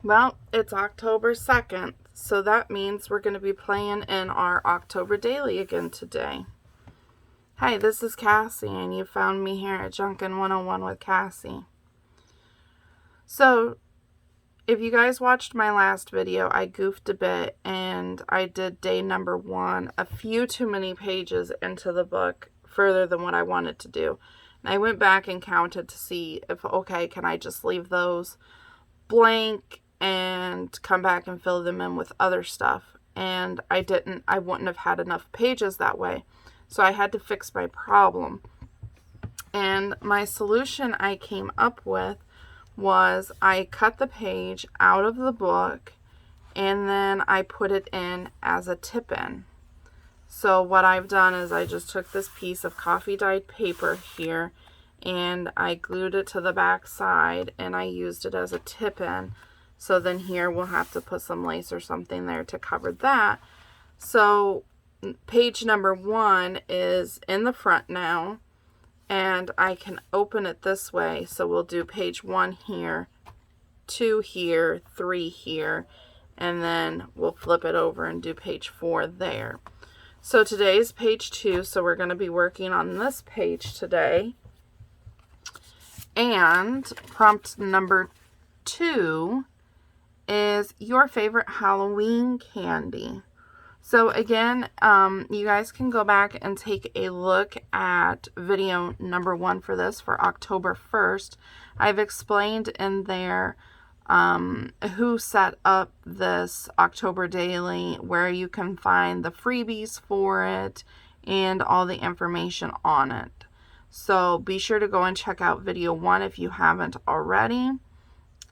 Well, it's October 2nd, so that means we're going to be playing in our October Daily again today. Hi, this is Cassie, and you found me here at Junkin 101 with Cassie. So, if you guys watched my last video, I goofed a bit, and I did day number 1 a few too many pages into the book, further than what I wanted to do. And I went back and counted to see if, okay, can I just leave those blank and come back and fill them in with other stuff. And I wouldn't have had enough pages that way. So I had to fix my problem. And my solution I came up with was I cut the page out of the book and then I put it in as a tip-in. So what I've done is I just took this piece of coffee dyed paper here and I glued it to the back side and I used it as a tip-in. So then here we'll have to put some lace or something there to cover that. So page number 1 is in the front now, and I can open it this way. So we'll do page 1 here, 2 here, 3 here, and then we'll flip it over and do page 4 there. So today is page 2, so we're going to be working on this page today. And prompt number 2 is your favorite Halloween candy. So again, you guys can go back and take a look at video number 1 for this for October 1st. I've explained in there who set up this October Daily, where you can find the freebies for it, and all the information on it. So be sure to go and check out video 1 if you haven't already.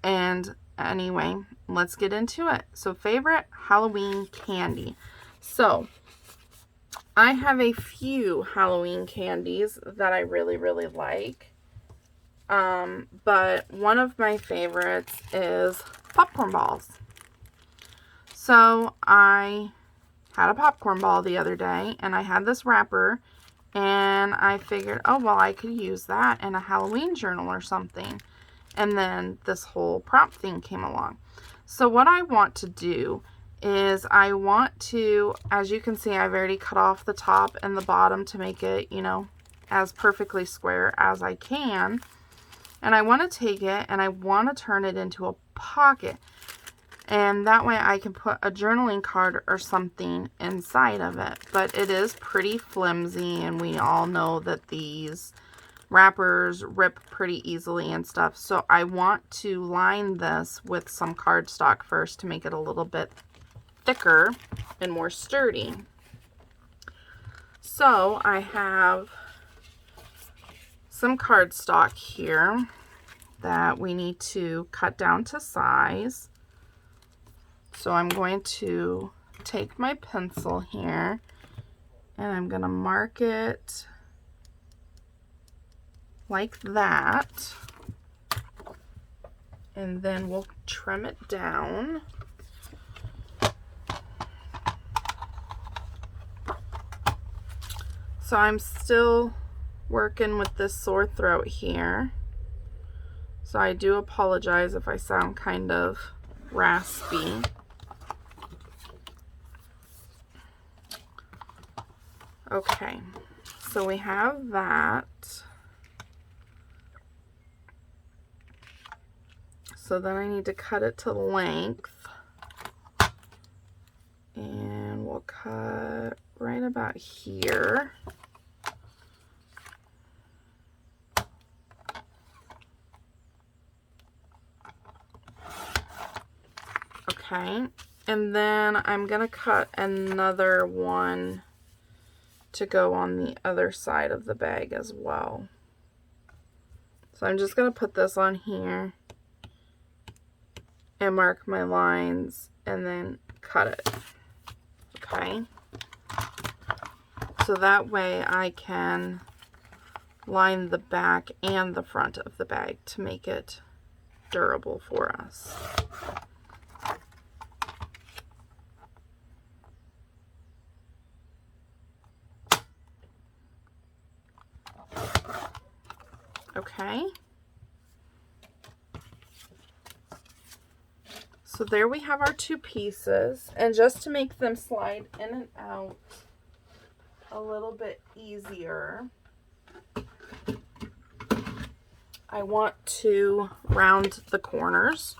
And anyway, let's get into it. So favorite Halloween candy. So I have a few Halloween candies that I really like. But one of my favorites is popcorn balls. So I had a popcorn ball the other day and I had this wrapper and I figured, oh, well, I could use that in a Halloween journal or something. And then this whole prompt thing came along. So what I want to do is I want to, as you can see, I've already cut off the top and the bottom to make it, you know, as perfectly square as I can. And I want to take it and I want to turn it into a pocket. And that way I can put a journaling card or something inside of it. But it is pretty flimsy, and we all know that these wrappers rip pretty easily and stuff. So I want to line this with some cardstock first to make it a little bit thicker and more sturdy. So I have some cardstock here that we need to cut down to size. So I'm going to take my pencil here and I'm going to mark it like that, and then we'll trim it down. So I'm still working with this sore throat here, so I do apologize if I sound kind of raspy. Okay, so we have that. So then I need to cut it to length, and we'll cut right about here. Okay, and then I'm gonna cut another one to go on the other side of the bag as well. So I'm just gonna put this on here and mark my lines and then cut it. Okay, so that way I can line the back and the front of the bag to make it durable for us. Okay, So there we have our two pieces, and just to make them slide in and out a little bit easier, I want to round the corners.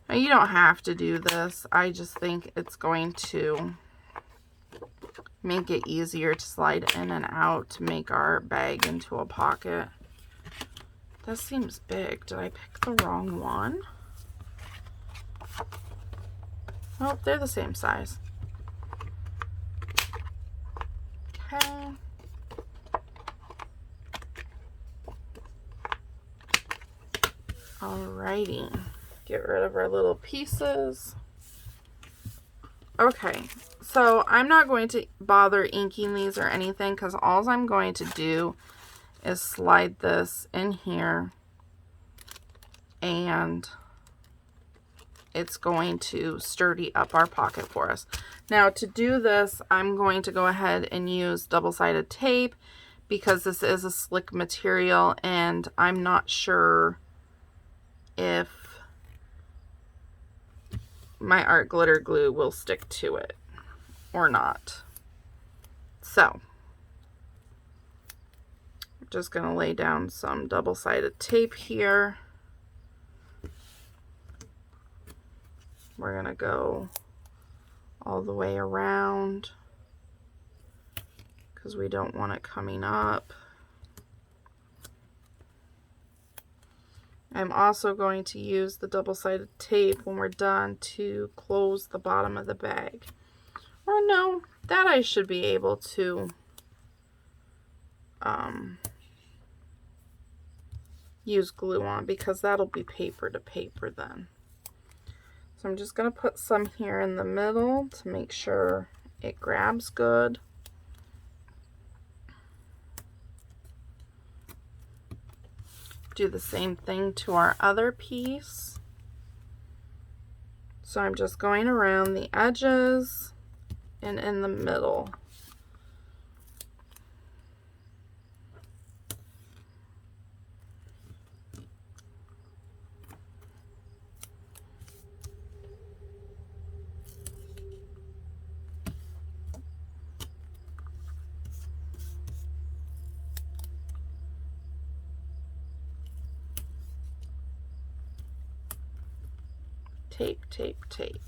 Now you don't have to do this, I just think it's going to make it easier to slide in and out to make our bag into a pocket. This seems big. Did I pick the wrong one? Oh, they're the same size. Okay. Alrighty. Get rid of our little pieces. Okay, so I'm not going to bother inking these or anything because all I'm going to do is slide this in here and it's going to sturdy up our pocket for us. Now to do this, I'm going to go ahead and use double-sided tape because this is a slick material and I'm not sure if my art glitter glue will stick to it or not. So I'm just going to lay down some double-sided tape here. We're going to go all the way around because we don't want it coming up. I'm also going to use the double-sided tape when we're done to close the bottom of the bag. Or no, that I should be able to use glue on because that'll be paper to paper then. So I'm just going to put some here in the middle to make sure it grabs good. Do the same thing to our other piece. So I'm just going around the edges and in the middle. Tape, tape, tape.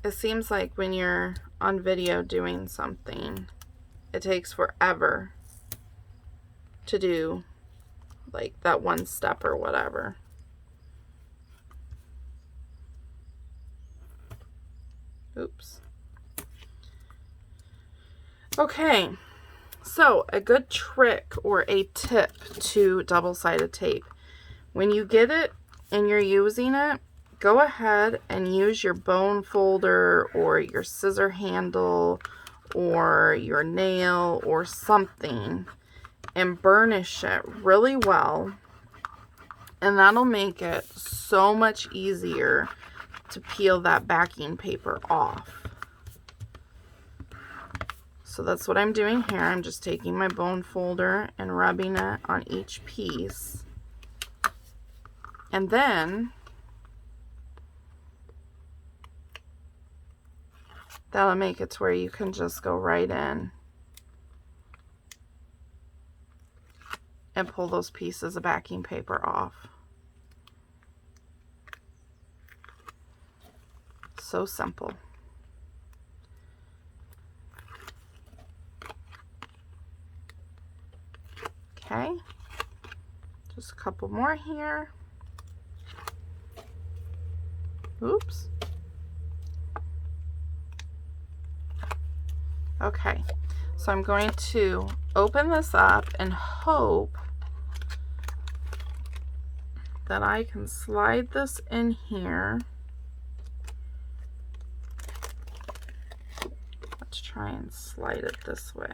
It seems like when you're on video doing something, it takes forever to do like that one step or whatever. Oops. Okay, so a good trick or a tip to double-sided tape. When you get it and you're using it, go ahead and use your bone folder or your scissor handle or your nail or something and burnish it really well. And that'll make it so much easier to peel that backing paper off. So that's what I'm doing here. I'm just taking my bone folder and rubbing it on each piece. And then that'll make it to where you can just go right in and pull those pieces of backing paper off. So simple. Okay, just a couple more here. Oops. Okay, so I'm going to open this up and hope that I can slide this in here. Let's try and slide it this way.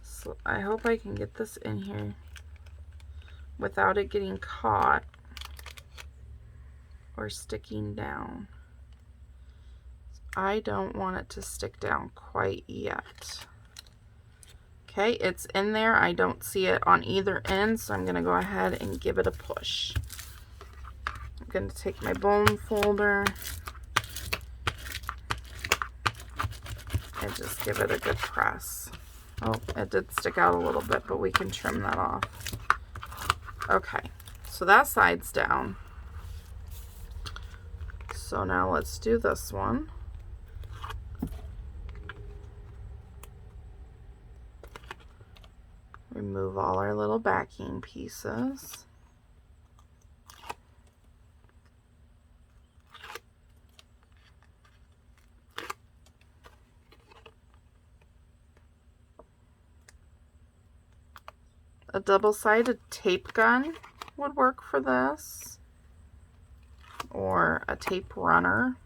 So I hope I can get this in here without it getting caught or sticking down. I don't want it to stick down quite yet. Okay, it's in there. I don't see it on either end, so I'm going to go ahead and give it a push. going to take my bone folder and just give it a good press. Oh, it did stick out a little bit, but we can trim that off. Okay, so that side's down. So now let's do this one. Remove all our little backing pieces. A double-sided tape gun would work for this, or a tape runner,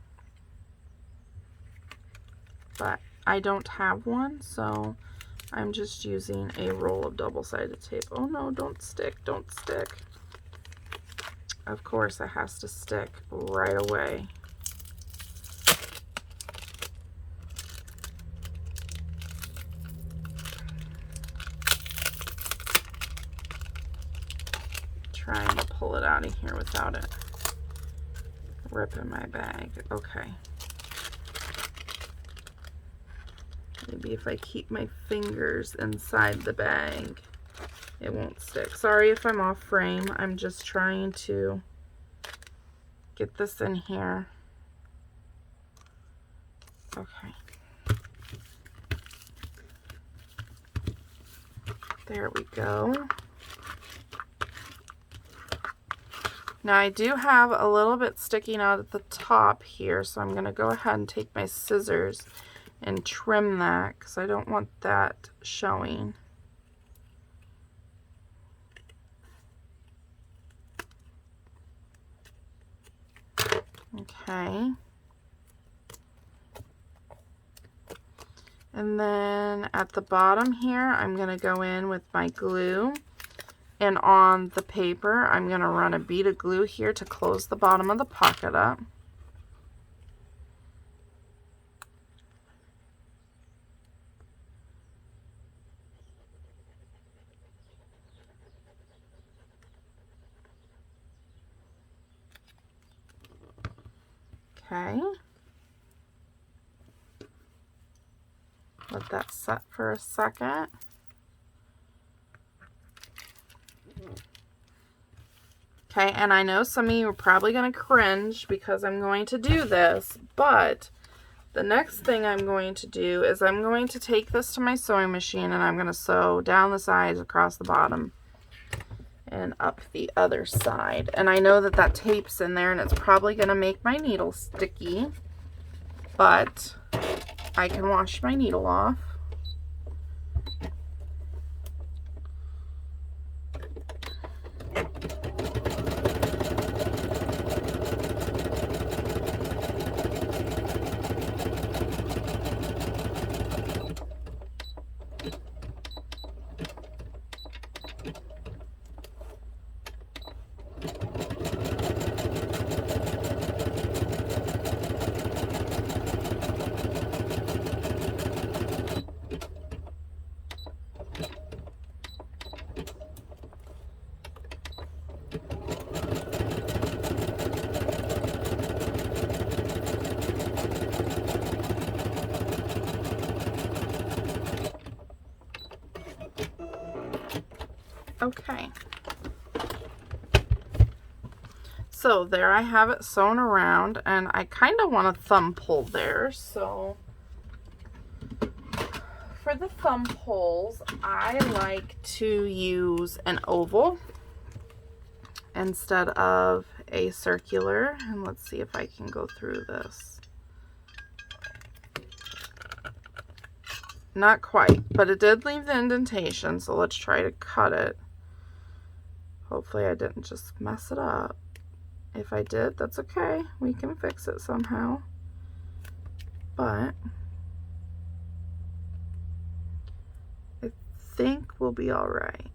but I don't have one, so I'm just using a roll of double-sided tape. Oh no, don't stick, don't stick. Of course it has to stick right away. Trying to pull it out of here without it ripping my bag. Okay. Maybe if I keep my fingers inside the bag, it won't stick. Sorry if I'm off frame. I'm just trying to get this in here. Okay. There we go. Now I do have a little bit sticking out at the top here, so I'm going to go ahead and take my scissors and trim that because I don't want that showing. Okay. And then at the bottom here, I'm going to go in with my glue. And on the paper, I'm going to run a bead of glue here to close the bottom of the pocket up. Okay. Let that set for a second. Okay, and I know some of you are probably going to cringe because I'm going to do this, but the next thing I'm going to do is I'm going to take this to my sewing machine and I'm going to sew down the sides, across the bottom, and up the other side. And I know that that tape's in there and it's probably going to make my needle sticky, but I can wash my needle off. Okay, so there I have it sewn around, and I kind of want a thumb pull there, so for the thumb pulls I like to use an oval instead of a circular, and let's see if I can go through this. Not quite, but it did leave the indentation, so let's try to cut it. Hopefully I didn't just mess it up. If I did, that's okay. We can fix it somehow. But I think we'll be all right.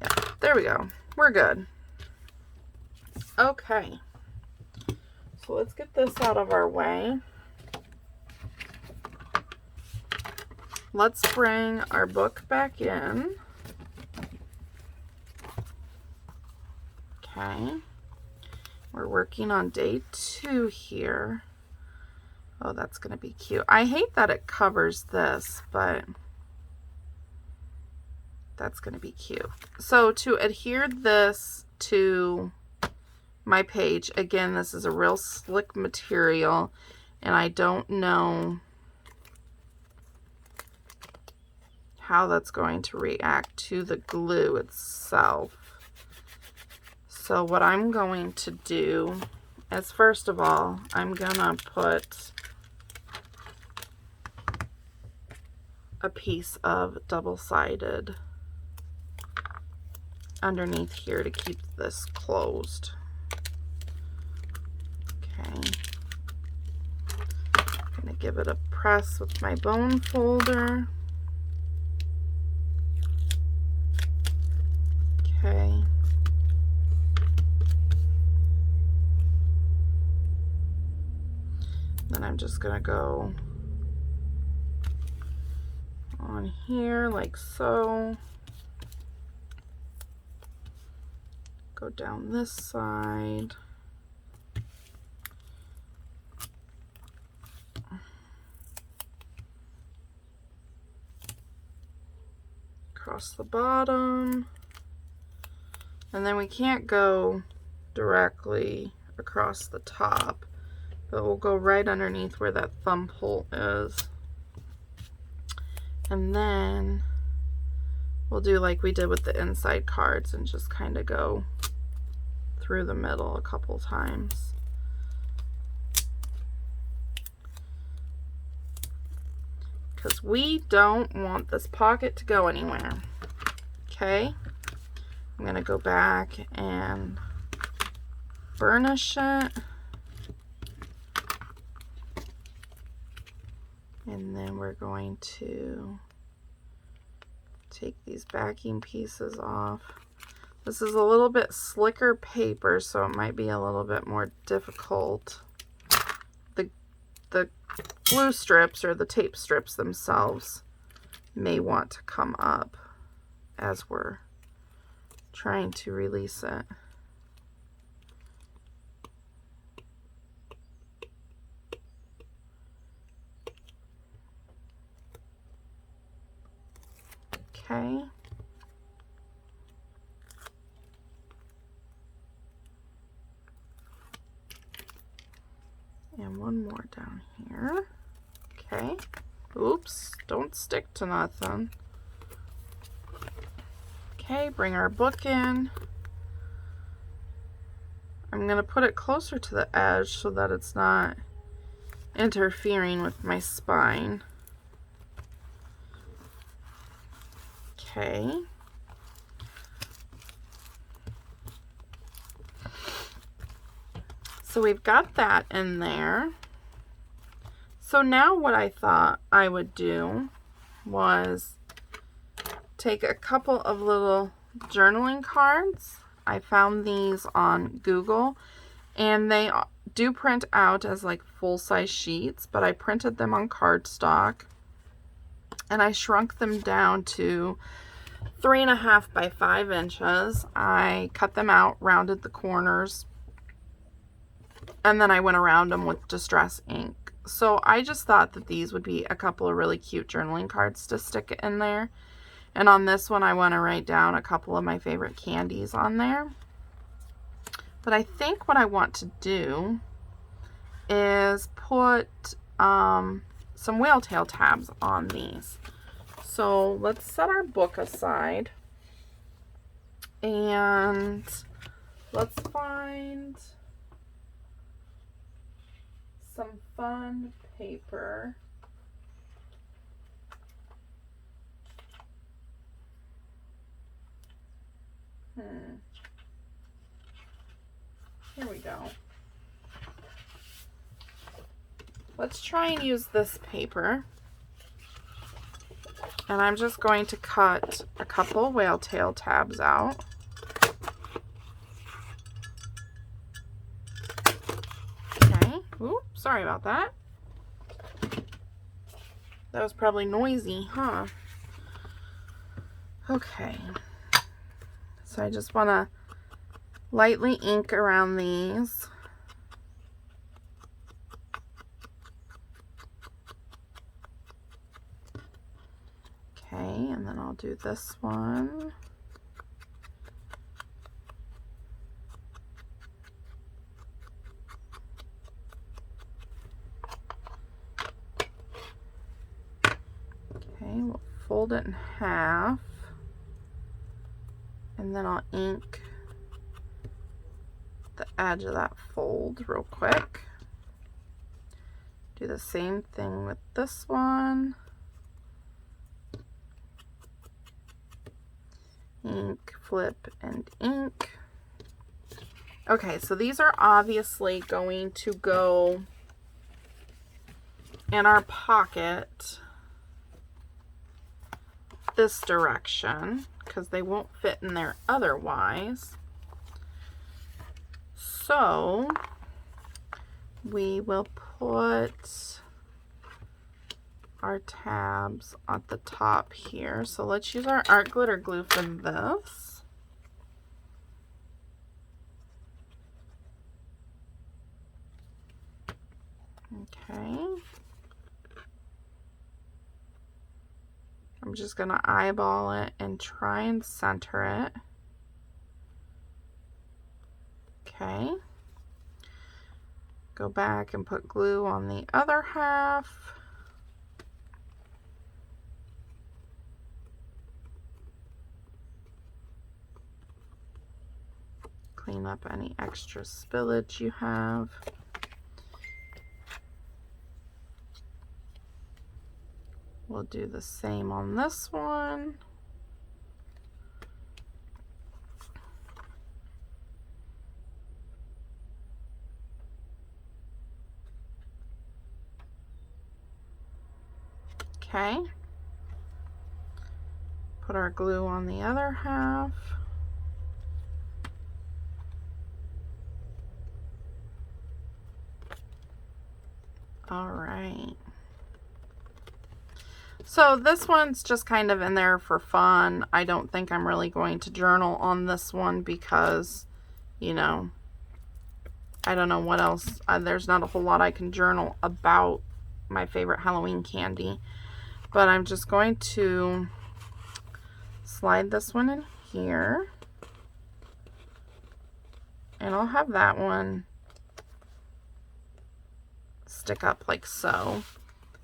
Yeah, there we go. We're good. Okay. So let's get this out of our way. Let's bring our book back in. Okay. We're working on day 2 here. Oh, that's going to be cute. I hate that it covers this, but that's going to be cute. So to adhere this to my page, again, this is a real slick material, and I don't know how that's going to react to the glue itself. So what I'm going to do is, first of all, I'm gonna put a piece of double-sided underneath here to keep this closed. Okay. I'm gonna give it a press with my bone folder. Okay. Then I'm just gonna go on here like so. Go down this side. Across the bottom. And then we can't go directly across the top, but we'll go right underneath where that thumb hole is. And then we'll do like we did with the inside cards and just kind of go through the middle a couple times. Because we don't want this pocket to go anywhere. Okay, I'm going to go back and burnish it. And then we're going to take these backing pieces off. This is a little bit slicker paper, so it might be a little bit more difficult. The glue strips or the tape strips themselves may want to come up as we're trying to release it. Okay. And one more down here. Okay. Oops, don't stick to nothing. Okay, bring our book in. I'm going to put it closer to the edge so that it's not interfering with my spine. Okay. So we've got that in there. So now what I thought I would do was take a couple of little journaling cards. I found these on Google, and they do print out as like full-size sheets, but I printed them on cardstock and I shrunk them down to 3.5 by 5 inches. I cut them out, rounded the corners, and then I went around them with distress ink. So I just thought that these would be a couple of really cute journaling cards to stick in there. And on this one, I want to write down a couple of my favorite candies on there. But I think what I want to do is put some whale tail tabs on these. So let's set our book aside and let's find some fun paper. Here we go. Let's try and use this paper. And I'm just going to cut a couple whale tail tabs out. Okay. Ooh, sorry about that. That was probably noisy, huh? Okay. So I just want to lightly ink around these. Okay, and then I'll do this one. Okay, we'll fold it in half, and then I'll ink the edge of that fold real quick. Do the same thing with this one. Ink, flip, and ink. Okay, so these are obviously going to go in our pocket this direction because they won't fit in there otherwise. So we will put our tabs at the top here. So let's use our art glitter glue for this. Okay. I'm just going to eyeball it and try and center it. Okay. Go back and put glue on the other half. Clean up any extra spillage you have. We'll do the same on this one. Okay. Put our glue on the other half. All right. So this one's just kind of in there for fun. I don't think I'm really going to journal on this one because, you know, I don't know what else. There's not a whole lot I can journal about my favorite Halloween candy. But I'm just going to slide this one in here. And I'll have that one stick up like so.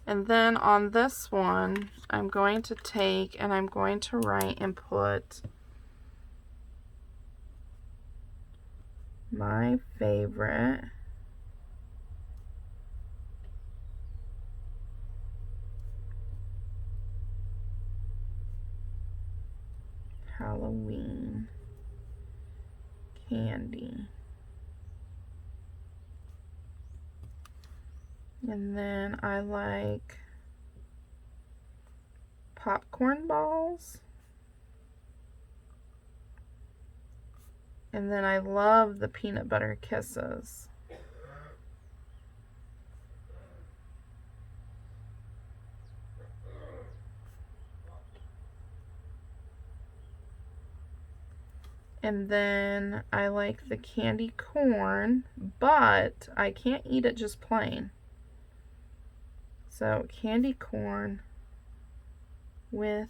And then on this one, I'm going to take and I'm going to write and put my favorite Halloween candy. And then I like popcorn balls. And then I love the peanut butter kisses. And then I like the candy corn, but I can't eat it just plain. So candy corn with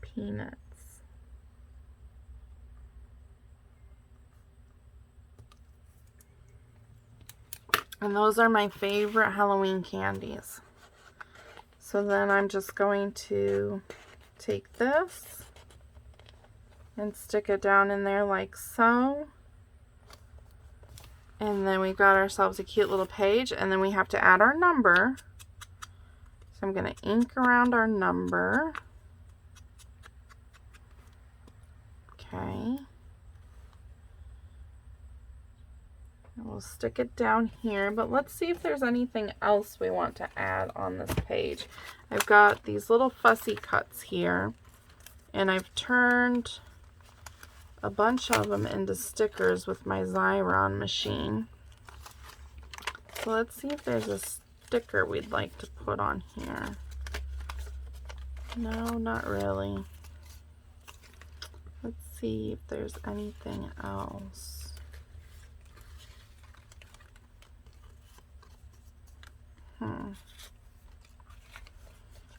peanuts. And those are my favorite Halloween candies. So then I'm just going to take this and stick it down in there like so. And then we've got ourselves a cute little page, and then we have to add our number. So I'm going to ink around our number. Okay. And we'll stick it down here, but let's see if there's anything else we want to add on this page. I've got these little fussy cuts here, and I've turned a bunch of them into stickers with my Xyron machine. So let's see if there's a sticker we'd like to put on here. No, not really. Let's see if there's anything else.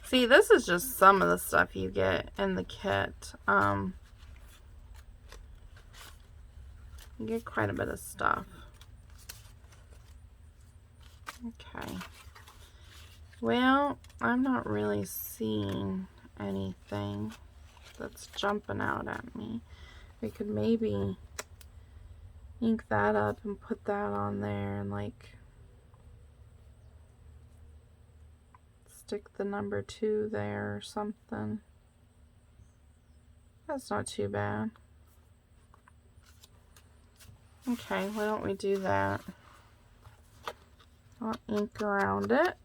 See, this is just some of the stuff you get in the kit. You get quite a bit of stuff. Okay. Well, I'm not really seeing anything that's jumping out at me. We could maybe ink that up and put that on there and like stick the number 2 there or something. That's not too bad. Okay, why don't we do that? I'll ink around it.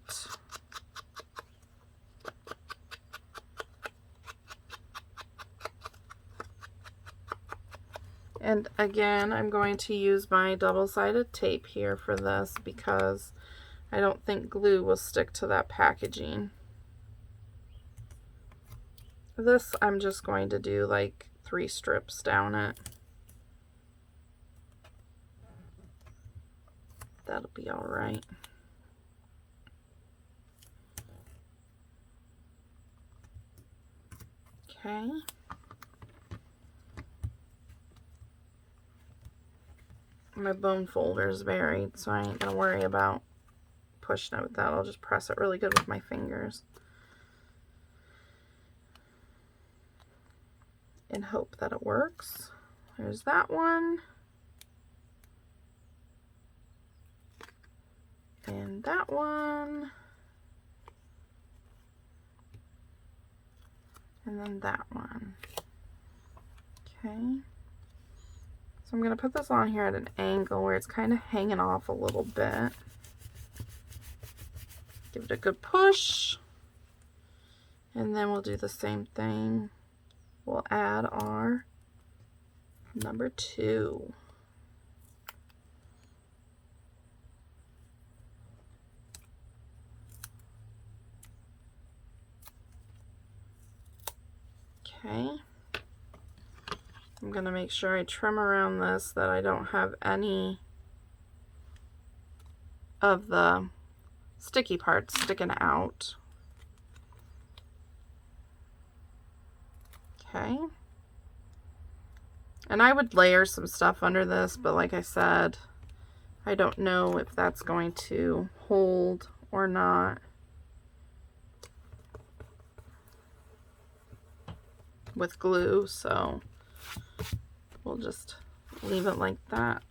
And again, I'm going to use my double-sided tape here for this because I don't think glue will stick to that packaging. This, I'm just going to do like 3 strips down it. That'll be all right. Okay. My bone folder is buried, so I ain't gonna worry about pushing it with that. I'll just press it really good with my fingers and hope that it works. There's that one. And that one. And then that one. Okay. So I'm going to put this on here at an angle where it's kind of hanging off a little bit. Give it a good push. And then we'll do the same thing. We'll add our number 2. Okay. I'm going to make sure I trim around this that I don't have any of the sticky parts sticking out. Okay. And I would layer some stuff under this, but like I said, I don't know if that's going to hold or not with glue, so we'll just leave it like that.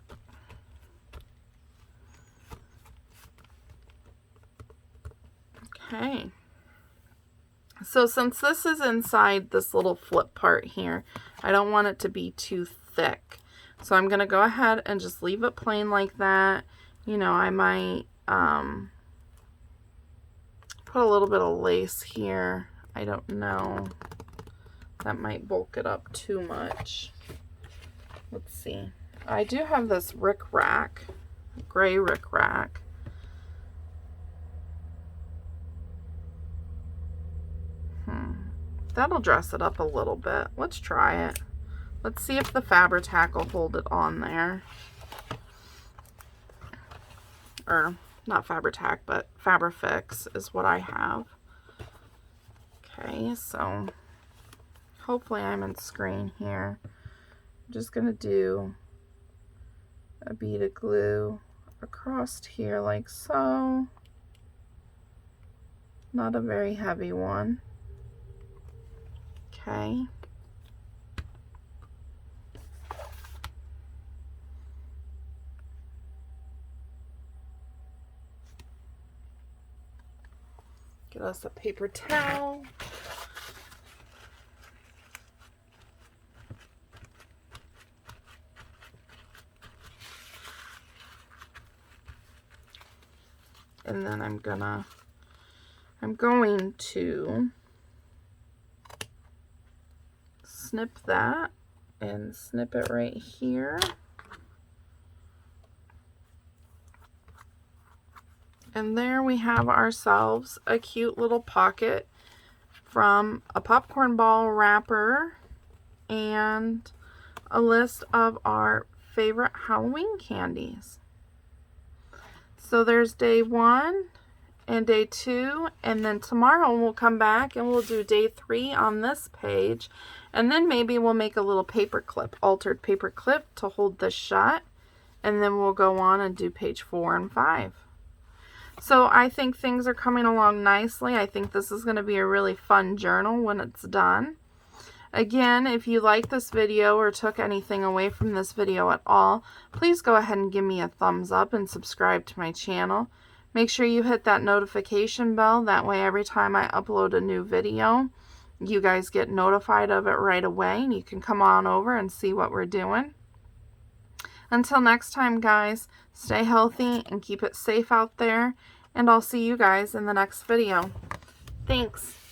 Okay. So since this is inside this little flip part here, I don't want it to be too thick. So I'm going to go ahead and just leave it plain like that. You know, I might put a little bit of lace here. I don't know. That might bulk it up too much. Let's see. I do have this rickrack, gray rickrack. That'll dress it up a little bit. Let's try it. Let's see if the Fabri-Tac will hold it on there. Or, not Fabri-Tac, but Fabri-Fix is what I have. Okay, so hopefully I'm in screen here. I'm just going to do a bead of glue across here like so. Not a very heavy one. Okay. Get us a paper towel. And then I'm going to snip that and snip it right here. And there we have ourselves a cute little pocket from a popcorn ball wrapper and a list of our favorite Halloween candies. So there's day 1 and day 2, and then tomorrow we'll come back and we'll do day 3 on this page, and then maybe we'll make a little paper clip, altered paper clip to hold this shut, and then we'll go on and do page 4 and 5. So I think things are coming along nicely. I think this is going to be a really fun journal when it's done. Again, if you like this video or took anything away from this video at all, please go ahead and give me a thumbs up and subscribe to my channel. Make sure you hit that notification bell. That way every time I upload a new video, you guys get notified of it right away and you can come on over and see what we're doing. Until next time, guys, stay healthy and keep it safe out there, and I'll see you guys in the next video. Thanks.